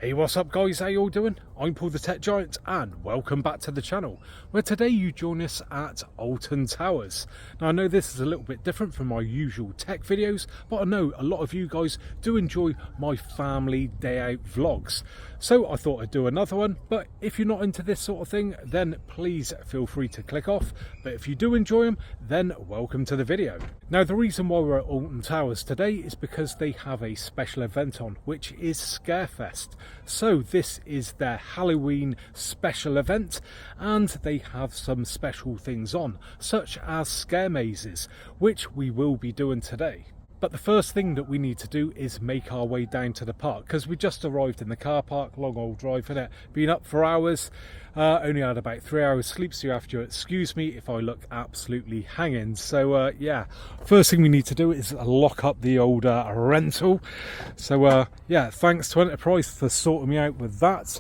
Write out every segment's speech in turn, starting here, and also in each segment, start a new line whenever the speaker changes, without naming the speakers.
Hey, what's up guys, how you all doing? I'm Paul the Tech Giant and welcome back to the channel, where today you join us at Alton Towers. Now I know this is a little bit different from my usual tech videos, but I know a lot of you guys do enjoy my family day out vlogs. So I thought I'd do another one, but if you're not into this sort of thing, then please feel free to click off. But if you do enjoy them, then welcome to the video. Now the reason why we're at Alton Towers today is because they have a special event on, which is Scarefest. So this is their Halloween special event, and they have some special things on, such as scare mazes, which we will be doing today. But the first thing that we need to do is make our way down to the park, because we just arrived in the car park. Long old drive in it, been up for hours, only had about 3 hours sleep, so you have to excuse me if I look absolutely hanging. So yeah, first thing we need to do is lock up the old rental. So yeah, thanks to Enterprise for sorting me out with that.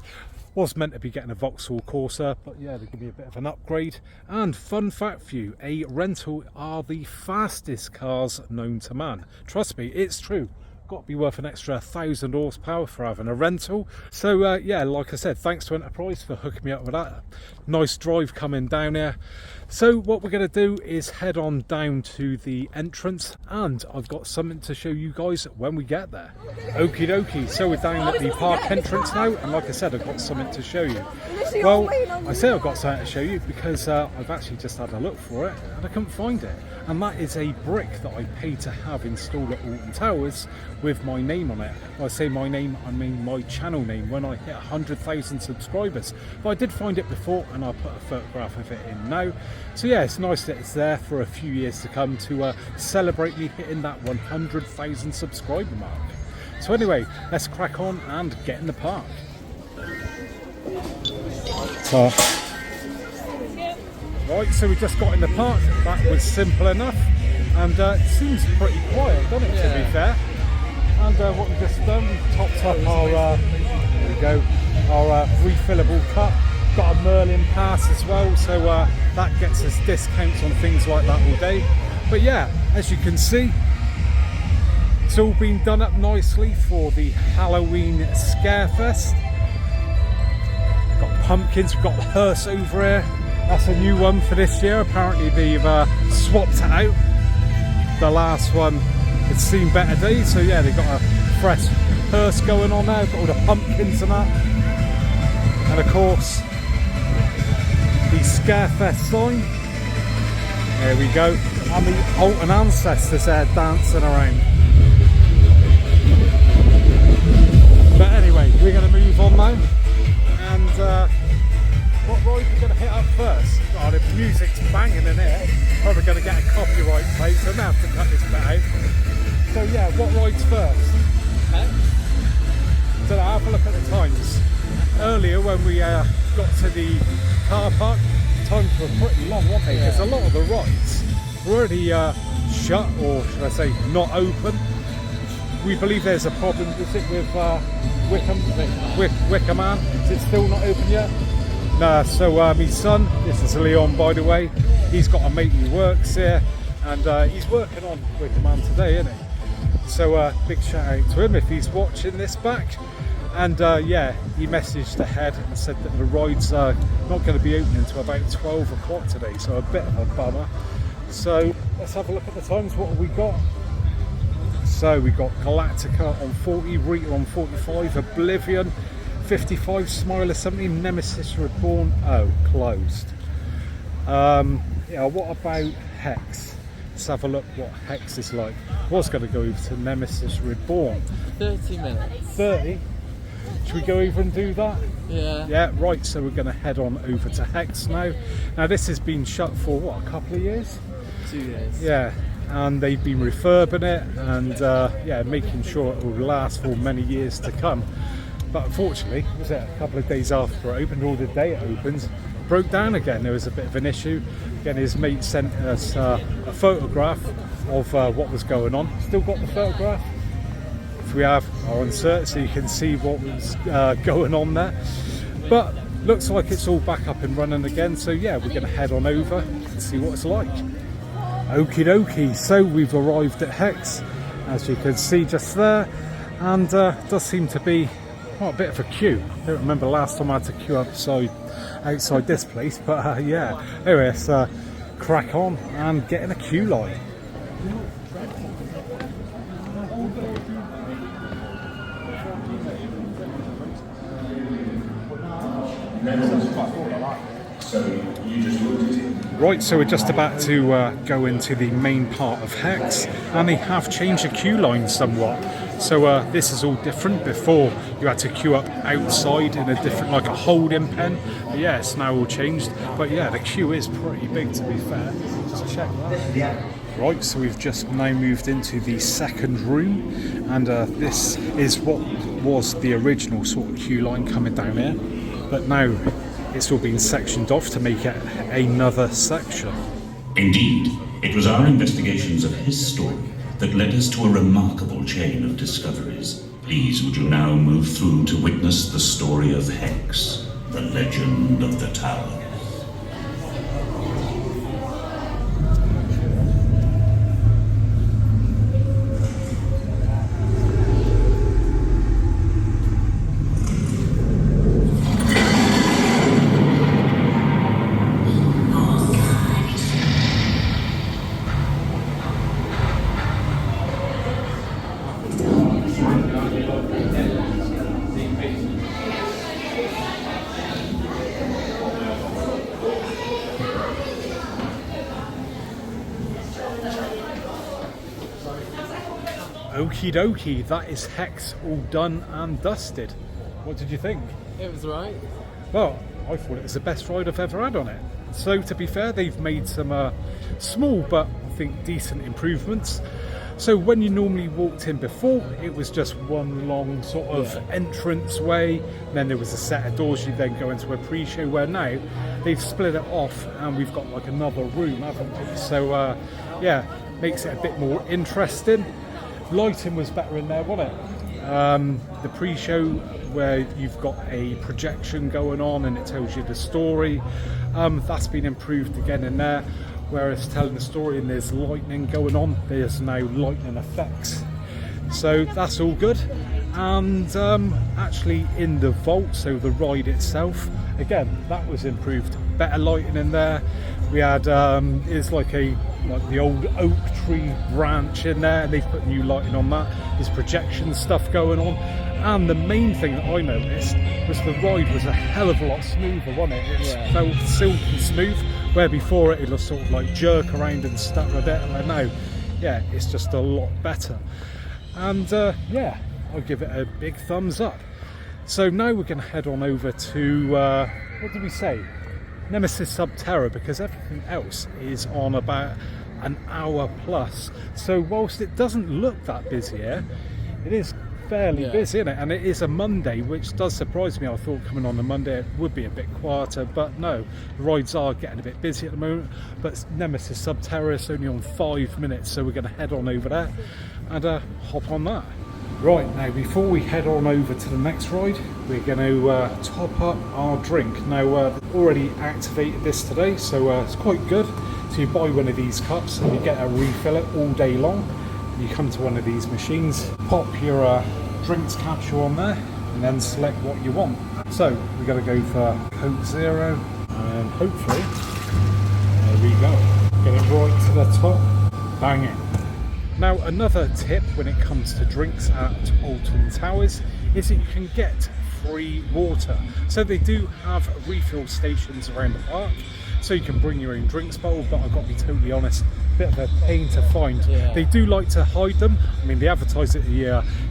Was meant to be getting a Vauxhall Corsa, but yeah, they give me a bit of an upgrade. And fun fact for you, a rental are the fastest cars known to man. Trust me, it's true. Got to be worth an extra 1,000 horsepower for having a rental. So yeah, like I said, thanks to Enterprise for hooking me up with that. Nice drive coming down here. So what we're going to do is head on down to the entrance, and I've got something to show you guys when we get there. Okie dokie, so we're down at the park entrance now, and like I said, I've got something to show you. Well, I say I've got something to show you because I've actually just had a look for it and I couldn't find it. And that is a brick that I paid to have installed at Alton Towers with my name on it. When I say my name, I mean my channel name when I hit 100,000 subscribers. But I did find it before and I put a photograph of it in now. So yeah, it's nice that it's there for a few years to come to celebrate me hitting that 100,000 subscriber mark. So anyway, let's crack on and get in the park. So, right, so we just got in the park. That was simple enough, and it seems pretty quiet, doesn't it, to be fair? And what we've just done, we've topped up our, there we go, our refillable cup. Got a Merlin pass as well, so that gets us discounts on things like that all day. But yeah, as you can see, it's all been done up nicely for the Halloween Scarefest. Got pumpkins, we've got the hearse over here. That's a new one for this year. Apparently they've swapped it out. The last one had seen better days, so yeah, they've got a fresh hearse going on now. Got all the pumpkins and that. And of course, the Scarefest sign. There we go. And the Alton ancestors there dancing around. But anyway, we're going to move on now. And what ride are we going to hit up first? Oh, the music's banging in here. Probably going to get a copyright plate, so I'm going to have to cut this bit out. So yeah, what ride's first? So have a look at the times. Earlier when we got to the car park, times were pretty long, weren't they? Because a lot of the rides were already shut, or should I say not open. We believe there's a problem, is it, with Wicker Man? Is it still not open yet? Nah, so my son, this is Leon by the way, he's got a mate who works here, and he's working on Wicker Man today, isn't he? So big shout out to him if he's watching this back. And yeah, he messaged ahead and said that the rides are not going to be opening until about 12 o'clock today, so a bit of a bummer. So let's have a look at the times. What have we got? So we got Galactica on 40, Rita on 45, Oblivion 55, Smiler 70, Nemesis Reborn, oh, closed. Yeah, what about Hex? Let's have a look what Hex is like. I was going to go over to Nemesis Reborn.
30 minutes.
30? Should we go over and do that?
Yeah.
Yeah, right, so we're going to head on over to Hex now. Now this has been shut for what, a couple of years?
2 years.
Yeah, and they've been refurbing it and yeah, making sure it will last for many years to come. But unfortunately, was it a couple of days after it opened, or the day it opens, broke down again. There was a bit of an issue. Again, his mate sent us a photograph of what was going on. Still got the photograph? If we have, I'll insert it so you can see what was going on there. But looks like it's all back up and running again. So yeah, we're going to head on over and see what it's like. Okie dokie, so we've arrived at Hex, as you can see just there, and does seem to be quite a bit of a queue. I don't remember last time I had to queue outside this place, but yeah. Anyway, let's crack on and get in a queue line. Right, so we're just about to go into the main part of Hex, and they have changed the queue line somewhat. So this is all different. Before you had to queue up outside in a different, like a holding pen. But yeah, it's now all changed. But yeah, the queue is pretty big, to be fair. Just check that. Right, so we've just now moved into the second room, and this is what was the original sort of queue line coming down here. But now it's all been sectioned off to make it another section.
Indeed, it was our investigations of his story that led us to a remarkable chain of discoveries. Please, would you now move through to witness the story of Hex, the legend of the tower?
Okie dokie, that is Hex all done and dusted. What did you think?
It was right.
Well, I thought it was the best ride I've ever had on it. So to be fair, they've made some small but I think decent improvements. So when you normally walked in before, it was just one long sort of entrance way, then there was a set of doors, you then go into a pre-show, where now they've split it off and we've got like another room, haven't we? So yeah, makes it a bit more interesting. Lighting was better in there, wasn't it? The pre-show where you've got a projection going on and it tells you the story, that's been improved again in there. Whereas telling the story and there's lightning going on, there's now lightning effects. So that's all good. And actually in the vault, so the ride itself, again, that was improved. Better lighting in there. We had it's like the old oak tree branch in there, and they've put new lighting on that. There's projection stuff going on, and the main thing that I noticed was the ride was a hell of a lot smoother, wasn't it? It felt silky smooth, where before it was sort of like jerk around and stuck a bit, and now, yeah, it's just a lot better. And yeah, I'll give it a big thumbs up. So now we're going to head on over to what did we say? Nemesis Subterra, because everything else is on about an hour plus. So whilst it doesn't look that busy here, it is fairly busy, isn't it? And it is a Monday, which does surprise me. I thought coming on a Monday it would be a bit quieter, but no, the rides are getting a bit busy at the moment. But Nemesis Subterra is only on 5 minutes, so we're going to head on over there and hop on that. Right, now before we head on over to the next ride, we're going to top up our drink. Now I've already activated this today, so it's quite good. So you buy one of these cups and you get a refill it all day long. You come to one of these machines, pop your drinks capsule on there, and then select what you want. So we're going to go for Coke Zero, and hopefully, there we go. Get it right to the top, bang it. Now another tip when it comes to drinks at Alton Towers is that you can get free water. So they do have refill stations around the park, so you can bring your own drinks bottle, but I've got to be totally honest, a bit of a pain to find. They do like to hide them. I mean, they advertise that they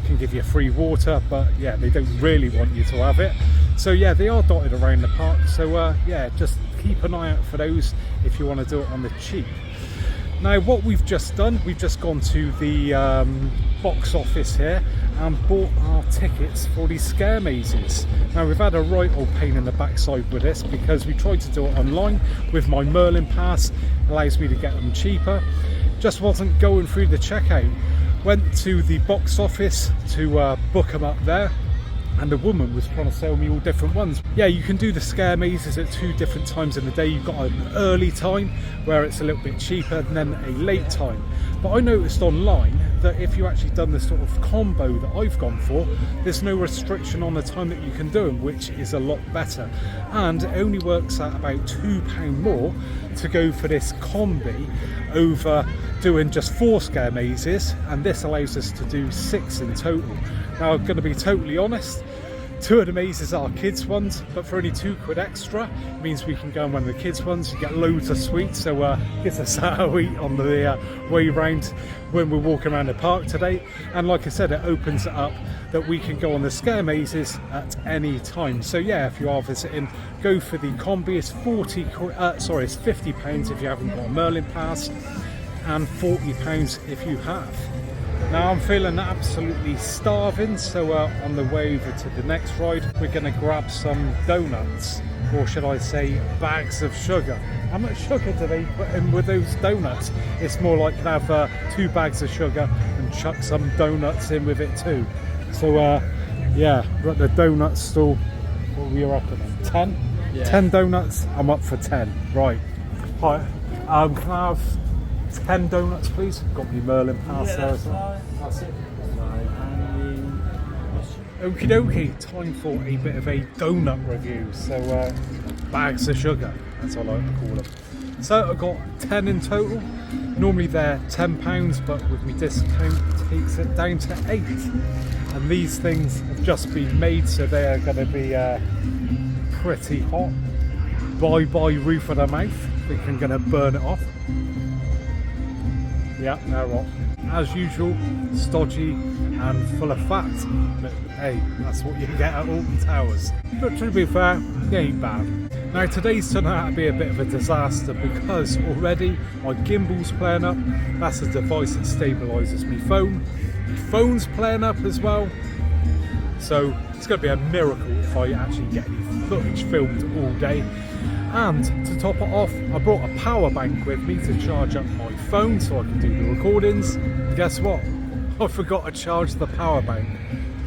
can give you free water, but yeah, they don't really want you to have it. So yeah, they are dotted around the park, so yeah, just keep an eye out for those if you want to do it on the cheap. Now what we've just done, we've just gone to the box office here and bought our tickets for these scare mazes. Now we've had a right old pain in the backside with this because we tried to do it online with my Merlin pass, allows me to get them cheaper, just wasn't going through the checkout. Went to the box office to book them up there, and the woman was trying to sell me all different ones. Yeah, you can do the scare mazes at 2 different times in the day. You've got an early time where it's a little bit cheaper, and then a late time. But I noticed online that if you actually done this sort of combo that I've gone for, there's no restriction on the time that you can do them, which is a lot better. And it only works out about £2 more to go for this combi over doing just 4 scare mazes, and this allows us to do 6 in total. Now I'm going to be totally honest, 2 of the mazes are kids ones, but for only £2 extra, it means we can go on one of the kids ones. You get loads of sweets, so gives us a eat on the way round when we're walking around the park today. And like I said, it opens it up that we can go on the scare mazes at any time. So yeah, if you are visiting, go for the combi. It's it's £50 if you haven't got a Merlin pass, and £40 if you have. Now I'm feeling absolutely starving, so on the way over to the next ride, we're going to grab some donuts, or should I say bags of sugar. How much sugar do they put in with those donuts? It's more like you can have 2 bags of sugar and chuck some donuts in with it too. So yeah, we're at the donut stall. What were you reckoning? 10?
Yeah.
10 donuts, I'm up for 10. Right. Can I have 10 donuts please? Got me Merlin pass there as well. That's it. Okie dokie, time for a bit of a donut review. So bags of sugar, that's what I like to call them. So I got 10 in total. Normally they're £10, but with me discount takes it down to 8. And these things have just been made, so they are going to be pretty hot. Bye bye roof of the mouth. I think I'm going to burn it off. Yeah, they're hot. As usual, stodgy and full of fat. But hey, that's what you get at Alton Towers. But to be fair, they ain't bad. Now today's turned out to be a bit of a disaster because already my gimbal's playing up. That's a device that stabilises my phone. My phone's playing up as well. So it's going to be a miracle if I actually get any footage filmed all day. And to top it off, I brought a power bank with me to charge up my phone so I can do the recordings. And guess what? I forgot to charge the power bank.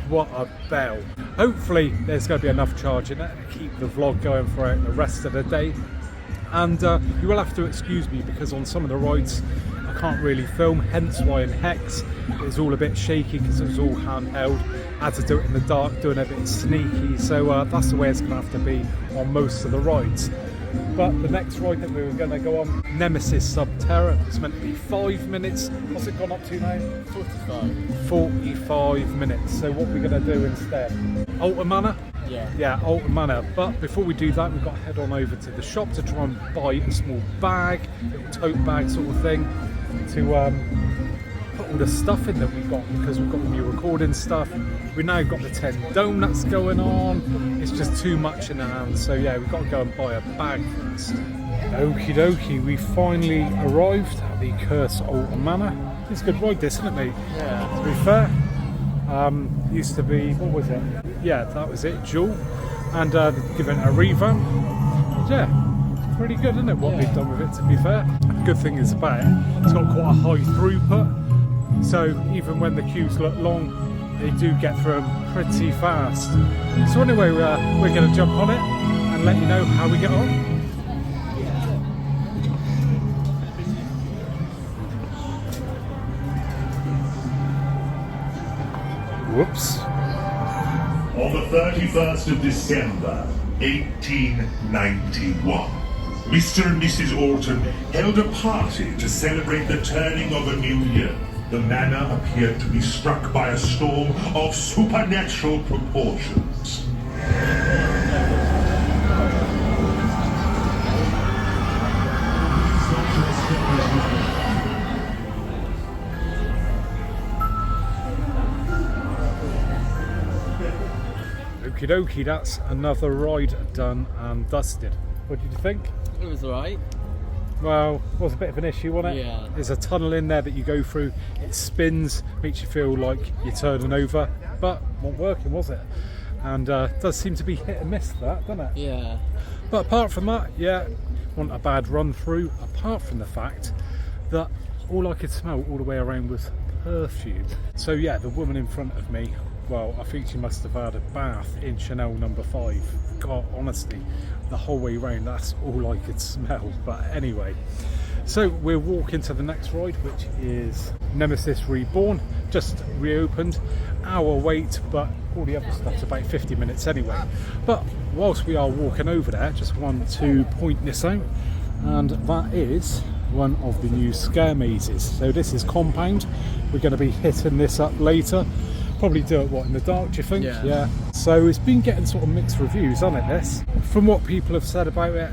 What a bell. Hopefully there's going to be enough charge in it to keep the vlog going throughout the rest of the day. And you will have to excuse me because on some of the rides I can't really film, hence why in Hex it's all a bit shaky because it was all handheld. I had to do it in the dark, doing a bit sneaky, so that's the way it's going to have to be on most of the rides. But the next ride that we were going to go on, Nemesis Subterra, it's meant to be 5 minutes. What's it gone up to now?
45.
45 minutes. So what we're going to do instead? Alton Manor?
Yeah.
Yeah, Alton Manor. But before we do that, we've got to head on over to the shop to try and buy a small bag, little tote bag sort of thing, to put all the stuff in that we got, because we've got all new recording stuff. We've now got the 10 donuts going on. It's just too much in the hands. So yeah, we've got to go and buy a bag first. Okie dokie, we finally arrived at the Curse Alton Manor. It's a good ride, this, isn't it, mate?
Yeah.
To be fair. Used to be, what was it? Yeah, that was it, Jewel. And given it a revamp. Yeah, pretty good, isn't it, what they've done with it, to be fair. Good thing is about it, it's got quite a high throughput. So even when the queues look long, they do get through them pretty fast. So anyway, we're going to jump on it and let you know how we get on. Whoops.
On the 31st of December, 1891, Mr. and Mrs. Alton held a party to celebrate the turning of a new year. The manor appeared to be struck by a storm of supernatural proportions.
Okie dokie, that's another ride done and dusted. What did you think?
It was alright.
Well, it was a bit of an issue, wasn't it?
Yeah.
There's a tunnel in there that you go through, it spins, makes you feel like you're turning over, but wasn't working, was it? And does seem to be hit and miss, that, doesn't it?
Yeah.
But apart from that, yeah, wasn't a bad run through, apart from the fact that all I could smell all the way around was perfume. So yeah, the woman in front of me, well, I think she must have had a bath in Chanel No. 5. God, honestly, the whole way around, that's all I could smell. But anyway, So we're walking to the next ride, which is Nemesis Reborn, just reopened. Hour wait, but all the other stuff's about 50 minutes anyway. But whilst we are walking over there, just want to point this out, and that is one of the new scare mazes. So this is compound. We're going to be hitting this up later. Probably do it, what, in the dark, do you think? Yeah. So it's been getting sort of mixed reviews, hasn't it, this? From what people have said about it,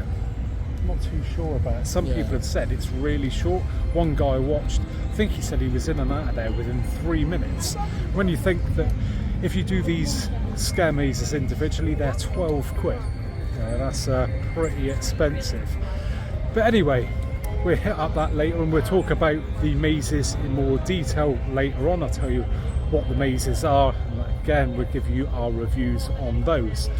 I'm not too sure about it. Some people have said it's really short. One guy I watched, I think he said he was in and out of there within 3 minutes. When you think that if you do these scare mazes individually, they're 12 quid. That's pretty expensive. But anyway, we'll hit up that later and we'll talk about the mazes in more detail later on. I'll tell you what the mazes are, and again we'll give you our reviews on those.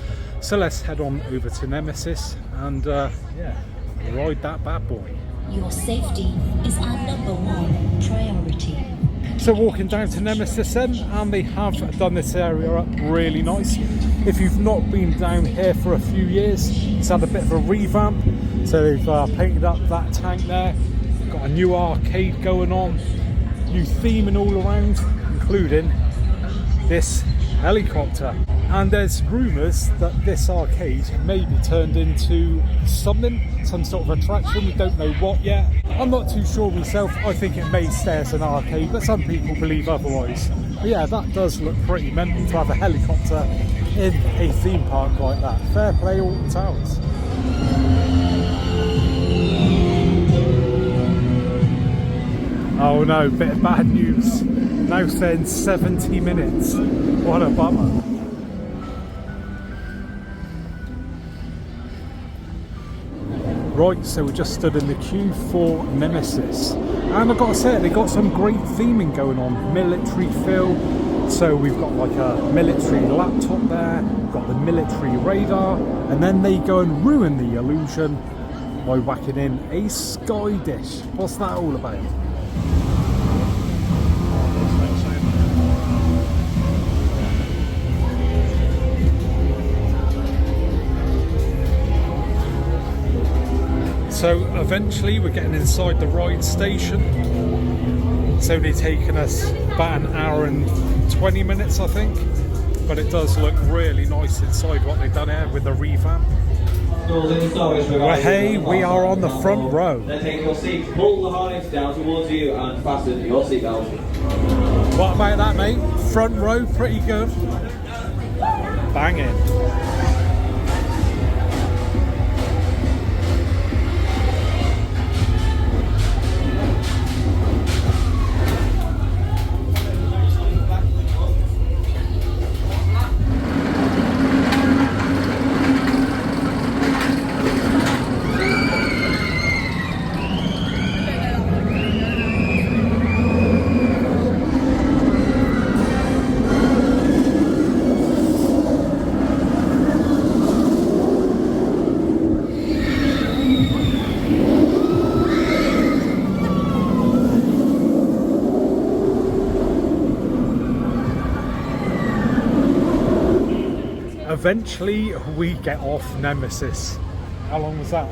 So let's head on over to Nemesis and ride that bad boy.
Your safety is our #1 priority.
So walking down to Nemesis then, and they have done this area up really nice. If you've not been down here for a few years, it's had a bit of a revamp. So they've painted up that tank there, got a new arcade going on, new theming all around, including this helicopter. And there's rumours that this arcade may be turned into something, some sort of attraction. We don't know what yet. I'm not too sure myself. I think it may stay as an arcade, but some people believe otherwise. But yeah, that does look pretty mental to have a helicopter in a theme park like that. Fair play, Alton Towers. Oh no, bit of bad news. Now saying 70 minutes. What a bummer. Right, so we just stood in the queue for Nemesis. And I've got to say, they've got some great theming going on. Military feel. So we've got like a military laptop there, we've got the military radar, and then they go and ruin the illusion by whacking in a sky dish. What's that all about? So eventually we're getting inside the ride station. It's only taken us about an hour and 20 minutes, I think. But it does look really nice inside what they've done here with the revamp. Well, hey, we are on the front row.
Then take your seat, pull the harness down towards you and fasten your seatbelt.
What about that, mate? Front row, pretty good. Banging. Eventually we get off Nemesis. How long was that?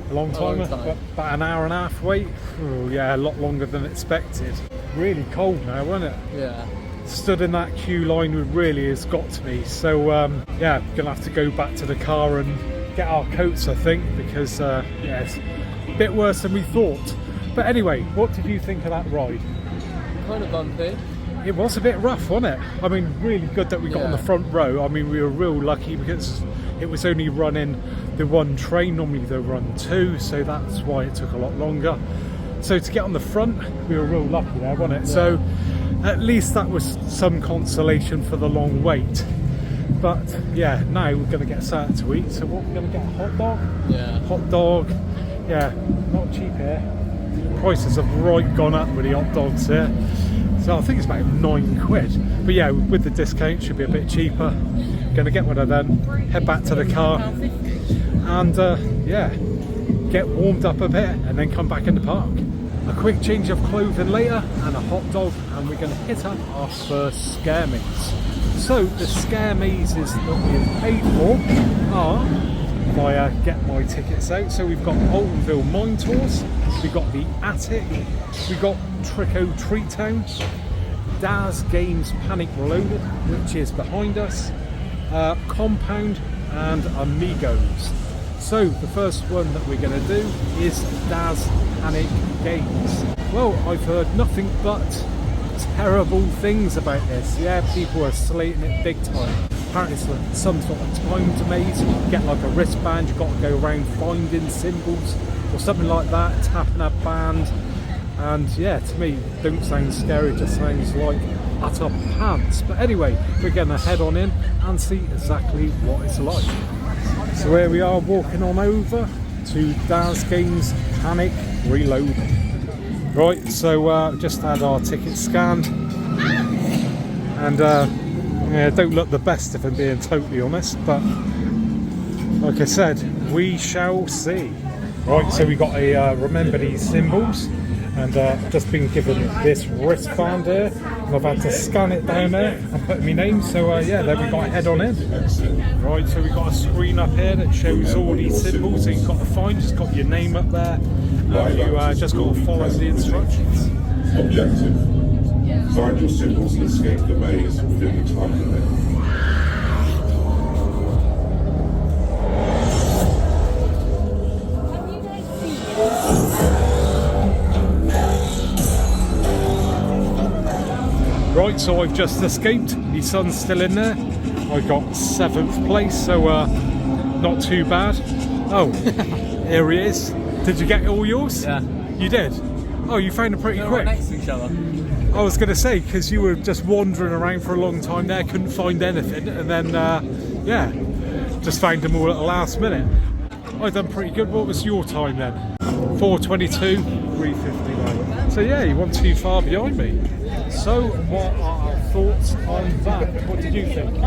A long time? About an hour and a half wait? Oh, yeah, a lot longer than expected. Really cold now, wasn't it?
Yeah.
Stood in that queue line really has got to me. So yeah, gonna have to go back to the car and get our coats, I think, because yeah, it's a bit worse than we thought. But anyway, what did you think of that ride?
Kind of bumpy.
It was a bit rough, wasn't it? I mean, really good that we got on the front row. I mean, we were real lucky because it was only running the one train. Normally they run two, so that's why it took a lot longer. So to get on the front, we were real lucky there, wasn't it? Yeah. So at least that was some consolation for the long wait. But yeah, now we're going to get something to eat. So what, we're going to get a hot dog?
Yeah.
Hot dog. Yeah, not cheap here. Prices have right gone up with the hot dogs here. So I think it's about 9 quid. But yeah, with the discount, should be a bit cheaper. Gonna get one of them, head back to the car, and yeah, get warmed up a bit, and then come back in the park. A quick change of clothing later, and a hot dog, and we're gonna hit up our first scare maze. So the scare mazes that we've paid for are if I get my tickets out. So we've got Alton M Tours, we've got the Attic, we've got Tricko Treat Town, Daz Games Panic Reloaded, which is behind us, Compound and Amigos. So the first one that we're going to do is Daz Panic Games. Well, I've heard nothing but terrible things about this. Yeah, people are slating it big time. Apparently it's like some sort of timed maze. You get like a wristband, you've got to go around finding symbols or something like that, tapping a band. And yeah, to me, don't sound scary, it just sounds like utter pants. But anyway, we're going to head on in and see exactly what it's like. So here we are, walking on over to Daz Games Panic Reloaded. Right, so just had our tickets scanned, and yeah, don't look the best if I'm being totally honest, but like I said, we shall see. Right, so we got a remember these symbols, and I've just been given this wristband here, and I've had to scan it down there and put my name, so yeah, then we got to head on in. Right, so we've got a screen up here that shows all these symbols, so you've got to find, just got your name up there, and you just got to follow the instructions.
Objective: find your symbols and escape the maze within the time limit.
Right, so I've just escaped. My son's still in there. I got 7th place, so not too bad. Oh, here he is. Did you get all yours?
Yeah.
You did? Oh, you found it pretty quick.
Right next to each other.
I was going to say, because you were just wandering around for a long time there, couldn't find anything, and then, yeah, just found them all at the last minute. I've done pretty good. What was your time then? 4:22, 3:59. So yeah, you weren't too far behind me. So what are our thoughts on that? What did you think?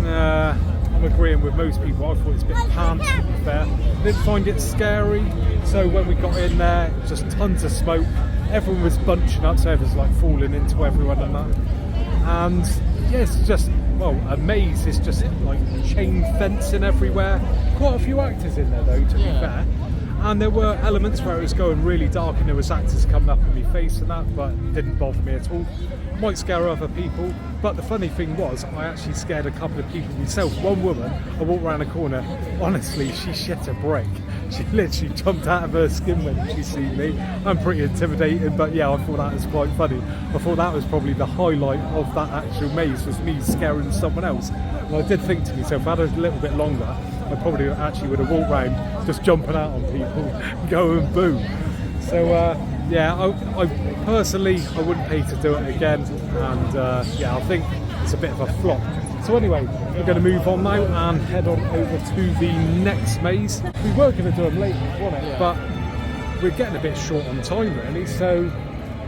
I'm agreeing with most people. I thought it was a bit pants, to be fair. Didn't find it scary. So when we got in there, just tons of smoke. Everyone was bunching up, so everyone's like falling into everyone and that. And yes, just, well, a maze is just like chain fencing everywhere. Quite a few actors in there though, to be fair. And there were elements where it was going really dark and there was actors coming up in my face and that, but it didn't bother me at all. Might scare other people, but the funny thing was I actually scared a couple of people myself. One woman, I walked around the corner, honestly, she shit a brick. She literally jumped out of her skin when she seen me. I'm pretty intimidated, but yeah, I thought that was quite funny. I thought that was probably the highlight of that actual maze, was me scaring someone else. And I did think to myself, if I had a little bit longer, I probably actually would have walked around just jumping out on people, going boo. So yeah, I personally, I wouldn't pay to do it again, and yeah, I think it's a bit of a flop. So anyway, we're going to move on now and head on over to the next maze. We were going to do them later, wasn't it? But we're getting a bit short on time really, so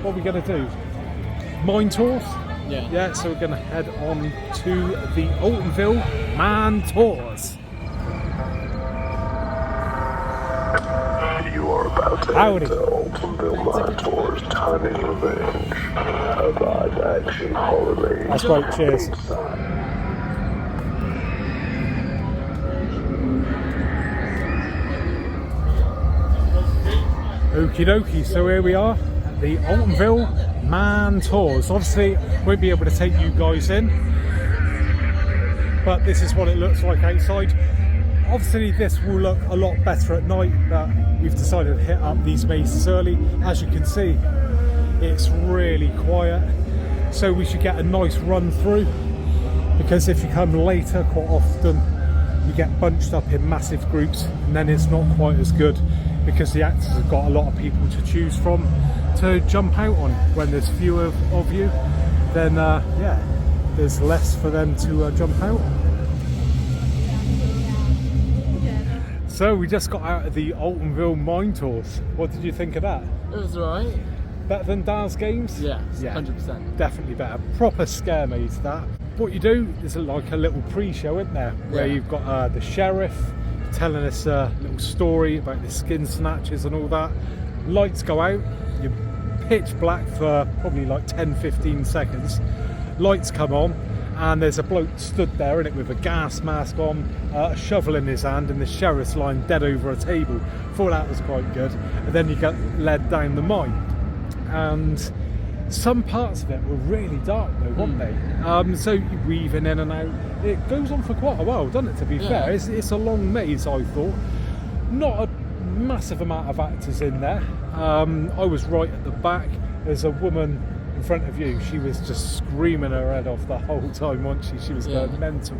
what are we going to do? M Tours? Yeah, so we're going to head on to the Alton M Tours.
You are about to enter Alton M Tours Timing Revenge. A live action horror maze.
That's great, cheers. Okie dokie, so here we are, the Alton M Tours. Obviously, won't be able to take you guys in, but this is what it looks like outside. Obviously, this will look a lot better at night, but we've decided to hit up these mazes early. As you can see, it's really quiet, so we should get a nice run through, because if you come later, quite often you get bunched up in massive groups, and then it's not quite as good, because the actors have got a lot of people to choose from to jump out on. When there's fewer of you, then yeah, there's less for them to jump out. So we just got out of the Alton M Tours. What did you think of that?
It was alright.
Better than Daz Games?
Yeah, 100%.
Definitely better. Proper scare maze that. What you do is like a little pre-show, isn't there? Where you've got the sheriff telling us a little story about the skin snatchers and all that. Lights go out, you're pitch black for probably like 10-15 seconds. Lights come on, and there's a bloke stood there in it with a gas mask on, a shovel in his hand, and the sheriff's lying dead over a table. Thought that was quite good. And then you get led down the mine, and some parts of it were really dark though, weren't they? So you're weaving in and out. It goes on for quite a while, doesn't it, to be fair? It's a long maze, I thought. Not a massive amount of actors in there. I was right at the back. There's a woman in front of you. She was just screaming her head off the whole time, wasn't she? She was going mental.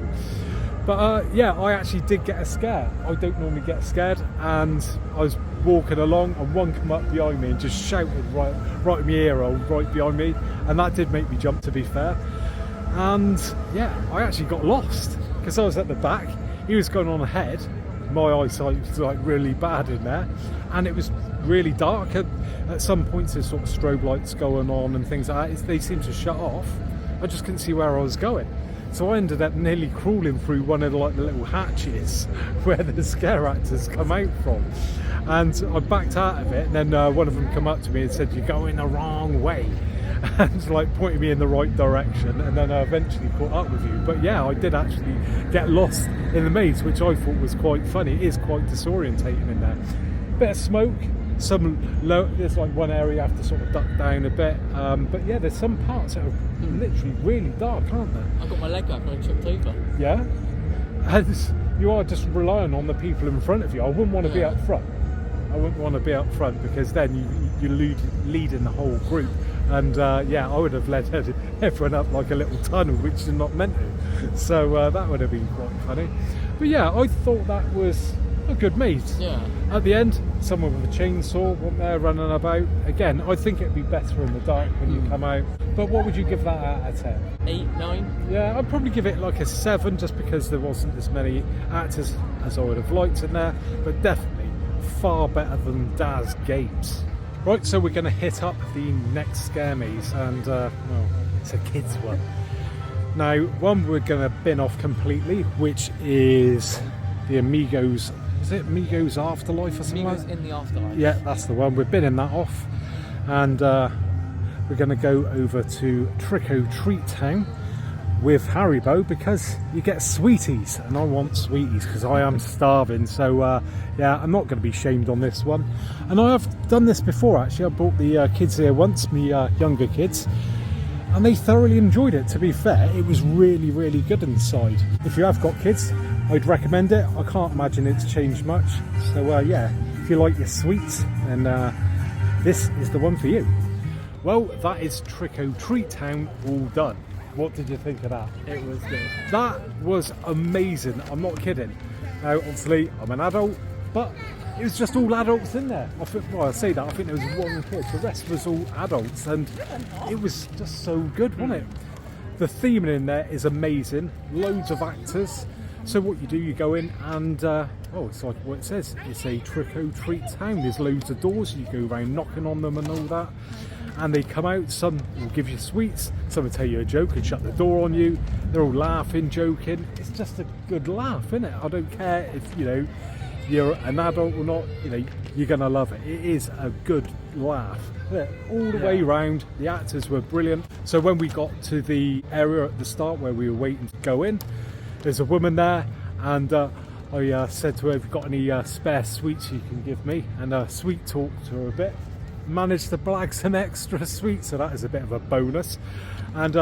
But yeah, I actually did get a scare. I don't normally get scared, and I was walking along and one come up behind me and just shouted right in my ear hole, right behind me, and that did make me jump, to be fair. And yeah, I actually got lost because I was at the back, he was going on ahead. My eyesight was like really bad in there, and it was really dark. At some points there's sort of strobe lights going on and things like that. They seemed to shut off. I just couldn't see where I was going, so I ended up nearly crawling through one of the little hatches where the scare actors come out from, and I backed out of it, and then one of them come up to me and said, "You're going the wrong way," and like pointing me in the right direction, and then I eventually caught up with you. But yeah, I did actually get lost in the maze, which I thought was quite funny. It is quite disorientating in there. Bit of smoke, some low, there's like one area you have to sort of duck down a bit, but yeah, there's some parts that are literally really dark, aren't there?
I got my leg up and I tripped over.
Yeah, and you are just relying on the people in front of you. I wouldn't want to be up front. I wouldn't want to be up front, because then you leading the whole group, and yeah, I would have led everyone up like a little tunnel, which is not meant to. So that would have been quite funny. But yeah, I thought that was a good maze.
Yeah.
At the end, someone with a chainsaw went there running about. Again, I think it'd be better in the dark when you come out. But what would you give that out of 10?
8, 9?
Yeah, I'd probably give it like a 7, just because there wasn't as many actors as I would have liked in there. But definitely far better than Daz Games. Right, so we're going to hit up the next scare maze, and well, it's a kids one. Now, one we're going to bin off completely, which is the Amigos. Is it Amigos Afterlife or something?
Amigos in the Afterlife.
Yeah, that's the one. We're binning that off, and we're going to go over to Tricko Treat Town with Haribo, because you get sweeties, and I want sweeties because I am starving. So yeah, I'm not going to be shamed on this one. And I have done this before, actually. I brought the kids here once, my younger kids, and they thoroughly enjoyed it. To be fair, it was really, really good inside. If you have got kids, I'd recommend it. I can't imagine it's changed much. So yeah, if you like your sweets, then this is the one for you. Well, that is Tricko Treat Town all done. What did you think of that?
It was good.
That was amazing. I'm not kidding. Now, obviously, I'm an adult, but it was just all adults in there. Well, I say that, I think there was one kid. The rest was all adults, and it was just so good, wasn't it? The theming in there is amazing. Loads of actors. So what you do, you go in and, oh, it's like what it says. It's a trick-or-treat town. There's loads of doors. You go around knocking on them and all that. And they come out, some will give you sweets, some will tell you a joke and shut the door on you. They're all laughing, joking. It's just a good laugh, isn't it? I don't care if, you know, you're an adult or not, you know, you're going to love it. It is a good laugh. All the way round. The actors were brilliant. So when we got to the area at the start where we were waiting to go in, there's a woman there, and I said to her, have you got any spare sweets you can give me? And sweet talked to her a bit. Managed to blag some extra sweets, so that is a bit of a bonus. And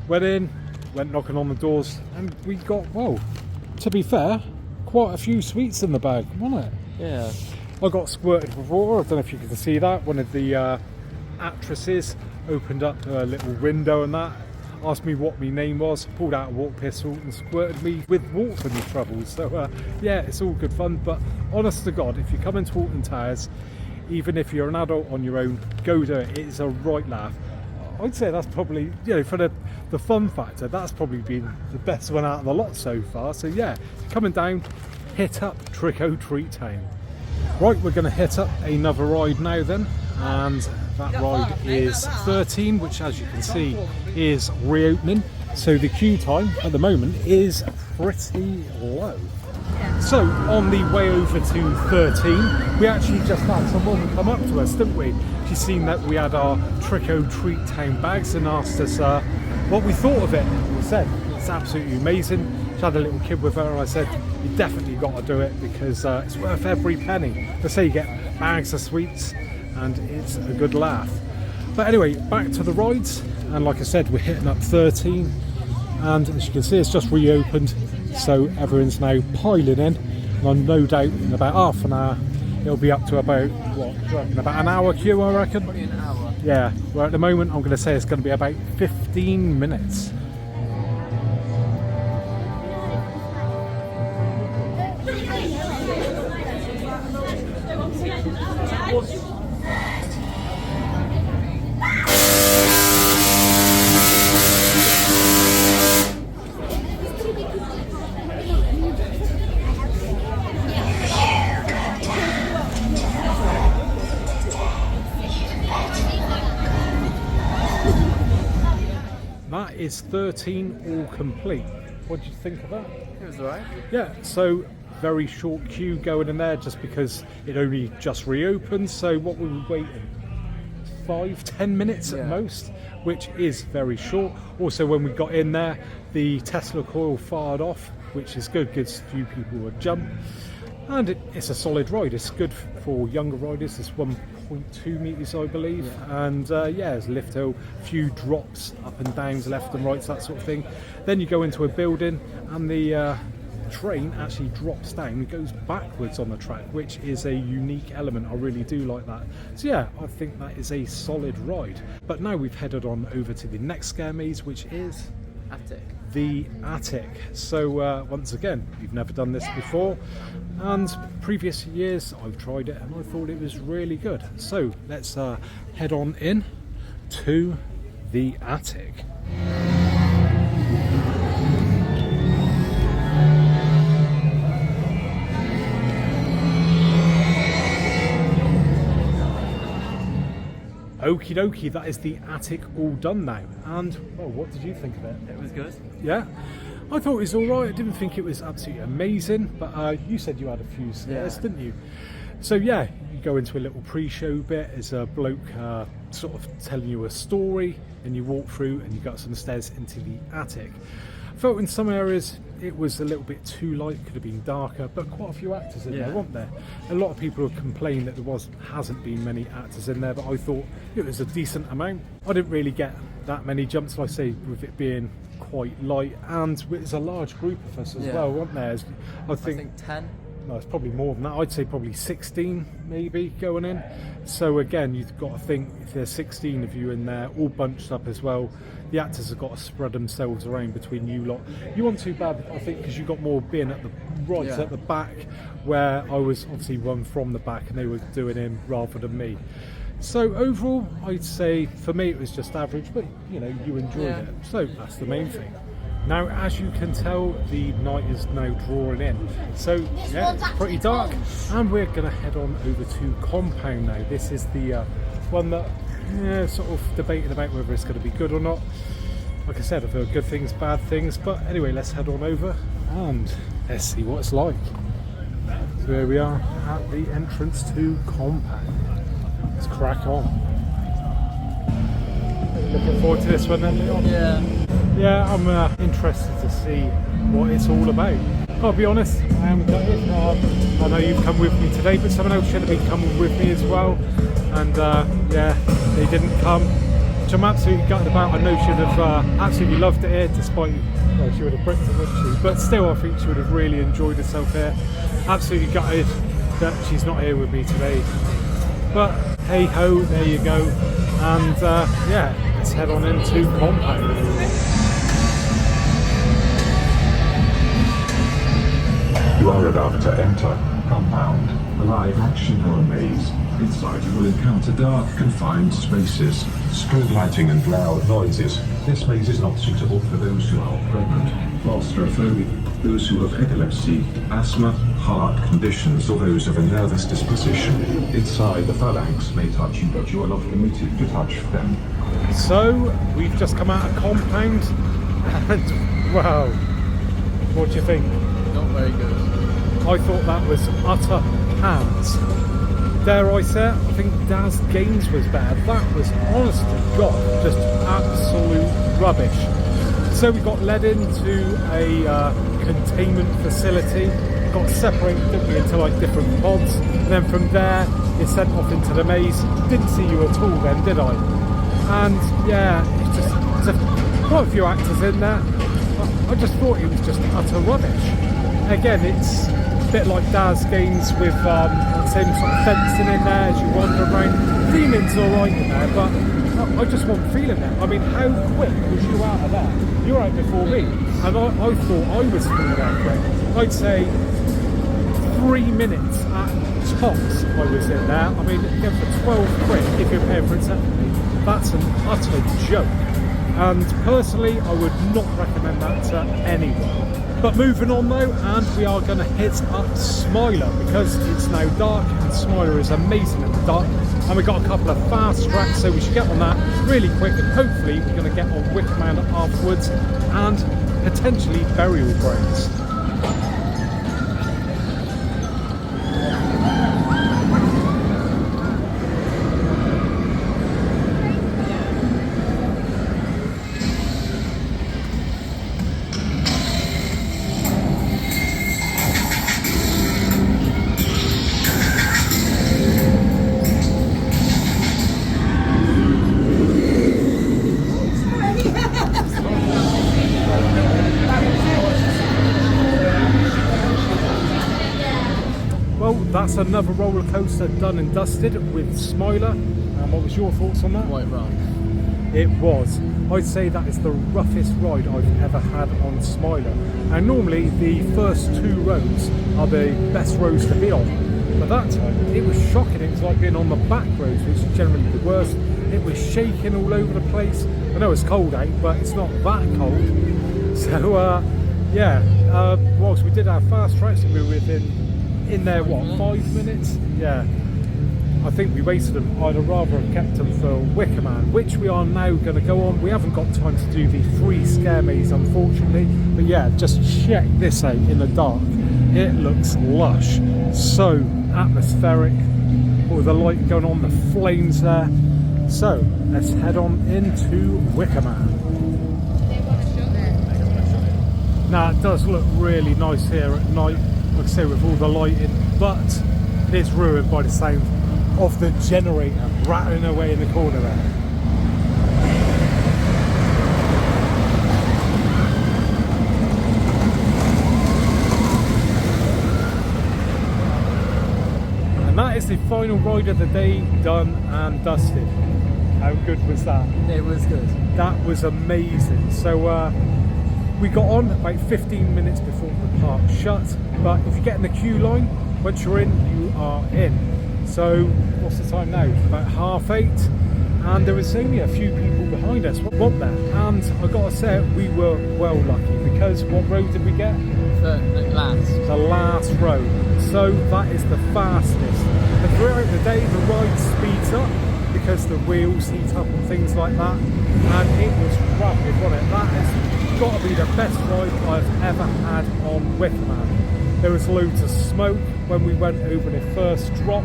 went in, went knocking on the doors, and we got, well, to be fair, quite a few sweets in the bag, wasn't it?
Yeah.
I got squirted before. I don't know if you can see that. One of the actresses opened up a little window and that, asked me what my name was, pulled out a water pistol and squirted me with water troubles. So yeah, it's all good fun. But honest to God, if you come into Alton Towers, even if you're an adult on your own, go do it. It's a right laugh. I'd say that's probably, you know, for the fun factor, that's probably been the best one out of the lot so far. So yeah, coming down, hit up Tricko Treat Town. Right, we're going to hit up another ride now then, and that ride is 13, which as you can see is reopening. So the queue time at the moment is pretty low. So on the way over to 13, we actually just had someone come up to us, didn't we? She's seen that we had our Tricko Treat Town bags and asked us what we thought of it. We said, It's absolutely amazing. She had a little kid with her, and I said, you definitely got to do it because it's worth every penny. They say you get bags of sweets and it's a good laugh. But anyway, back to the rides, and like I said, we're hitting up 13, and as you can see, it's just reopened, so everyone's now piling in, and I'm no doubt in about half an hour it'll be up to about, what, do you reckon, about an hour queue, I reckon?
Probably an hour.
Yeah, well at the moment I'm going to say it's going to be about 15 minutes. That is 13 all complete. What did you think of that?
It was alright.
Yeah, so very short queue going in there just because it only just reopened. So what were we waiting? 5-10 minutes at most, which is very short. Also, when we got in there, the Tesla coil fired off, which is good, gives a few people a jump. And it's a solid ride. It's good for younger riders. It's 1.2 meters, I believe. Yeah. And yeah, there's a lift hill, a few drops up and downs, left and rights, that sort of thing. Then you go into a building, and the train actually drops down and goes backwards on the track, which is a unique element. I really do like that. So yeah, I think that is a solid ride. But now we've headed on over to the next scare maze, which is
Attic.
The Attic. So once again, we've never done this before, and previous years I've tried it and I thought it was really good. So let's head on in to the Attic. Okie dokie, that is the Attic all done now. And well, what did you think of it?
It was good.
Yeah, I thought it was alright. I didn't think it was absolutely amazing, but you said you had a few scares, didn't you? So yeah, you go into a little pre-show bit. There's a bloke sort of telling you a story, and you walk through and you got some stairs into the attic. I felt in some areas it was a little bit too light, could have been darker, but quite a few actors in there, weren't there? A lot of people have complained that there hasn't been many actors in there, but I thought it was a decent amount. I didn't really get that many jumps, like I say, with it being quite light, and it's a large group of us as well, weren't there? I think 10. No, it's probably more than that. I'd say probably 16 maybe going in. So again, you've got to think, if there's 16 of you in there all bunched up as well, the actors have got to spread themselves around between you lot. You weren't too bad, I think, because you got more being at the right at the back, where I was obviously one from the back and they were doing him rather than me. So overall, I'd say for me it was just average, but you know, you enjoyed it, so that's the main thing. Now, as you can tell, the night is now drawing in, so yeah, it's pretty dark, and we're going to head on over to Compound now. This is the one that sort of debating about whether it's going to be good or not. Like I said, I've heard good things, bad things, but anyway, let's head on over and let's see what it's like. So here we are at the entrance to Compound. Let's crack on. Looking forward to this one then, Leon? Yeah, I'm interested to see what it's all about. I'll be honest, I am gutted. I know you've come with me today, but someone else should have been coming with me as well. And yeah, they didn't come, which I'm absolutely gutted about. I know she'd have absolutely loved it here, despite, well, she would have bricked it, wouldn't she? But still, I think she would have really enjoyed herself here. Absolutely gutted that she's not here with me today. But hey ho, there you go. And yeah, let's head on into Compound.
You are about to enter Compound, a live-action horror maze. Inside you will encounter dark, confined spaces, strobe lighting and loud noises. This maze is not suitable for those who are pregnant, claustrophobic, those who have epilepsy, asthma, heart conditions, or those of a nervous disposition. Inside, the phalanx may touch you, but you are not permitted to touch them.
So, we've just come out of Compound, and wow, what do you think?
Not very good.
I thought that was utter pants. Dare I say it? I think Daz Gaines was better. That was, honest to God, just absolute rubbish. So we got led into a containment facility, got separated, didn't we, into like different pods, and then from there it sent off into the maze. Didn't see you at all then, did I? And yeah, it's just quite a few actors in there. I just thought it was just utter rubbish. Again, it's a bit like Daz games with the same sort of fencing in there as you wander around. Feeling's alright in there, but I just wasn't feeling it. I mean, how quick was you out of there? You were out before me, and I thought I was through there quick. I'd say 3 minutes at tops I was in there. I mean, again, for 12 quid, if you're paying for it separately, that's an utter joke. And personally, I would not recommend that to anyone. But moving on though, and we are going to hit up Smiler, because it's now dark and Smiler is amazing in the dark. And we've got a couple of fast tracks, so we should get on that really quick, and hopefully we're going to get on Wickerman afterwards and potentially Burial Grounds. Well, that's another roller coaster done and dusted with Smiler. And what was your thoughts on that?
Quite rough.
It was. I'd say that is the roughest ride I've ever had on Smiler. And normally the first 2 roads are the best roads to be on. But that time it was shocking. It was like being on the back roads, which is generally the worst. It was shaking all over the place. I know it's cold out, but it's not that cold. So yeah, whilst we did our fast tracks, we were in there, what, 5 minutes? Yeah. I think we wasted them. I'd rather have kept them for Wickerman, which we are now going to go on. We haven't got time to do the free scare maze, unfortunately. But yeah, just check this out in the dark. It looks lush. So atmospheric. All the light going on, the flames there. So let's head on into Wickerman. Now it does look really nice here at night, like I say, with all the lighting, but it is ruined by the sound of the generator rattling away in the corner there. And that is the final ride of the day, done and dusted. How good was that?
It was good.
That was amazing. So we got on about 15 minutes before the park shut, but if you get in the queue line, once you're in, you are in. So what's the time now? About 8:30, and there was only a few people behind us, weren't there? And I gotta say, we were well lucky, because what road did we get?
The last.
The last road. So that is the fastest. And throughout the day, the ride speeds up because the wheels heat up and things like that. And it was rapid, wasn't it? That has got to be the best ride I've ever had on Wickerman. There was loads of smoke when we went over the first drop,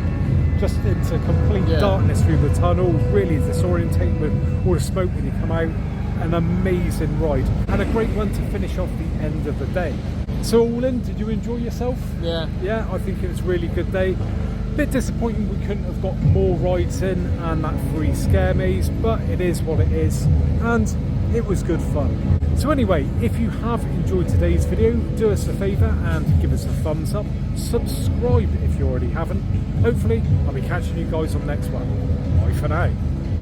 just into complete darkness through the tunnel, really disorientating with all the smoke when you come out. An amazing ride, and a great one to finish off the end of the day. So all in, did you enjoy yourself?
Yeah.
Yeah, I think it was a really good day. Bit disappointing we couldn't have got more rides in and that free scare maze, but it is what it is, and it was good fun. So anyway, if you have enjoyed today's video, do us a favour and give us a thumbs up. Subscribe if you already haven't. Hopefully, I'll be catching you guys on the next one. Bye for now.